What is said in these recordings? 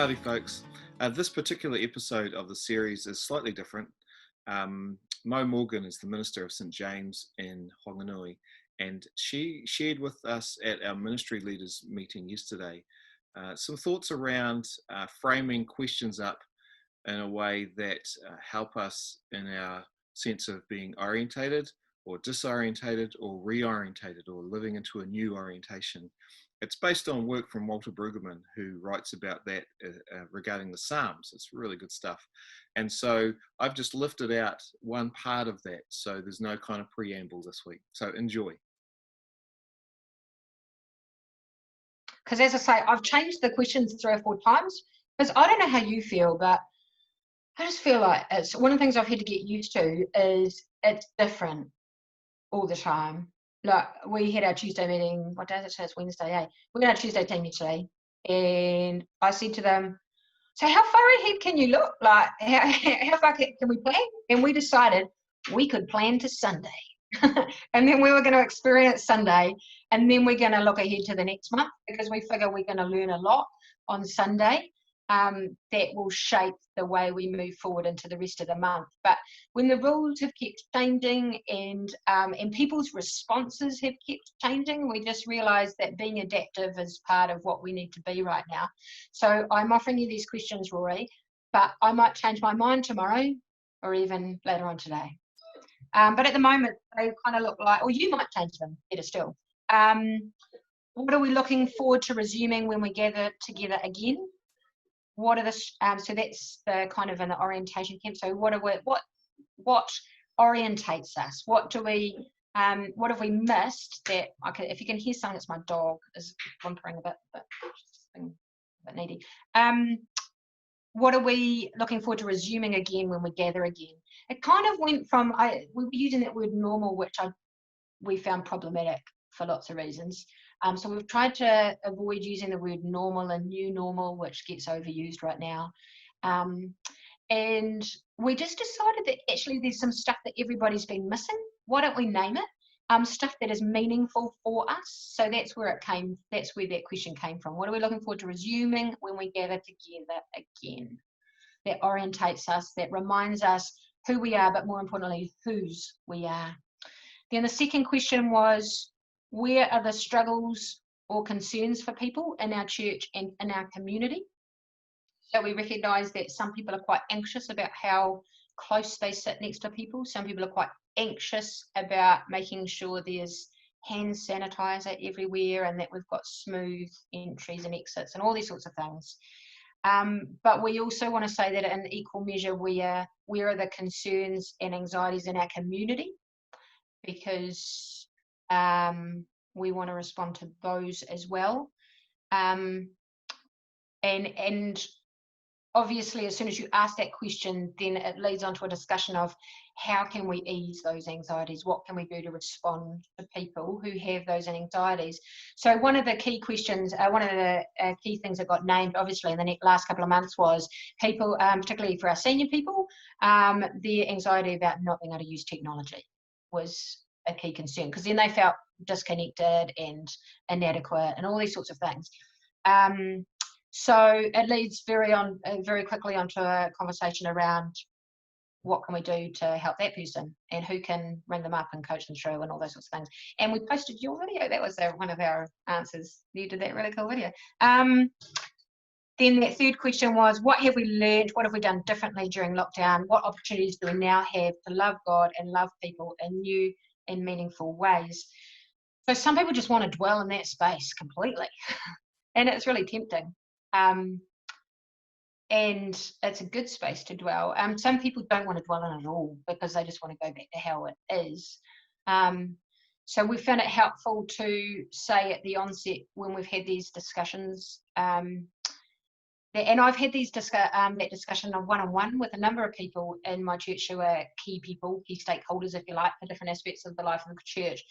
Howdy, folks. This particular episode of the series is slightly different. Mo Morgan is the Minister of St James in Whanganui, and she shared with us at our ministry leaders meeting yesterday some thoughts around framing questions up in a way that help us in our sense of being orientated or disorientated or reorientated or living into a new orientation. It's based on work from Walter Brueggemann, who writes about that regarding the Psalms. It's really good stuff. And so I've just lifted out one part of that, so there's no kind of preamble this week. So enjoy. Because as I say, I've changed the questions 3 or 4 times, because I don't know how you feel, but I just feel like it's one of the things I've had to get used to is it's different all the time. Like, we had our Tuesday meeting, what day is it today? It's Wednesday, eh? We had our Tuesday team today, and I said to them, so how far ahead can you look? Like, how far can we plan? And we decided we could plan to Sunday. And then we were going to experience Sunday, and then we're going to look ahead to the next month, because we figure we're going to learn a lot on Sunday that will shape the way we move forward into the rest of the month. But when the rules have kept changing and people's responses have kept changing, we just realised that being adaptive is part of what we need to be right now. So I'm offering you these questions, Rory, but I might change my mind tomorrow or even later on today. But at the moment, they kind of look like, or you might change them, better still. What are we looking forward to resuming when we gather together again? What are the so that's the kind of in the orientation camp. So what orientates us? What have we missed that? Okay, if you can hear something, it's my dog is whimpering a bit needy. What are we looking forward to resuming again when we gather again? It kind of went from we were using that word normal, which we found problematic for lots of reasons. So we've tried to avoid using the word normal and new normal, which gets overused right now. And we just decided that actually there's some stuff that everybody's been missing. Why don't we name it? Stuff that is meaningful for us. So that's where that question came from. What are we looking forward to resuming when we gather together again? That orientates us, that reminds us who we are, but more importantly, whose we are. Then the second question was, where are the struggles or concerns for people in our church and in our community? So we recognise that some people are quite anxious about how close they sit next to people. Some people are quite anxious about making sure there's hand sanitizer everywhere and that we've got smooth entries and exits and all these sorts of things. But we also want to say that in equal measure, where are the concerns and anxieties in our community? Because we want to respond to those as well. And obviously, as soon as you ask that question, then it leads on to a discussion of how can we ease those anxieties? What can we do to respond to people who have those anxieties? So one of the key questions, one of the key things that got named, obviously, in the last couple of months was people, particularly for our senior people, their anxiety about not being able to use technology was a key concern, because then they felt disconnected and inadequate and all these sorts of things. So it leads very quickly onto a conversation around what can we do to help that person and who can ring them up and coach them through and all those sorts of things. And we posted your video. That was one of our answers. You did that really cool video. Then that third question was, what have we learned? What have we done differently during lockdown? What opportunities do we now have to love God and love people in new and meaningful ways? So some people just want to dwell in that space completely. And it's really tempting. And it's a good space to dwell. Some people don't want to dwell in it at all because they just want to go back to how it is. So we found it helpful to say at the onset when we've had these discussions, and I've had that discussion of one-on-one with a number of people in my church who are key people, key stakeholders, if you like, for different aspects of the life of the church.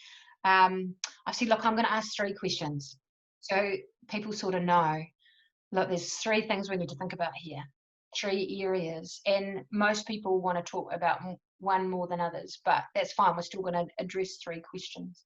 I said, look, I'm going to ask 3 questions. So people sort of know, look, there's 3 things we need to think about here, 3 areas. And most people want to talk about one more than others, but that's fine. We're still going to address 3 questions.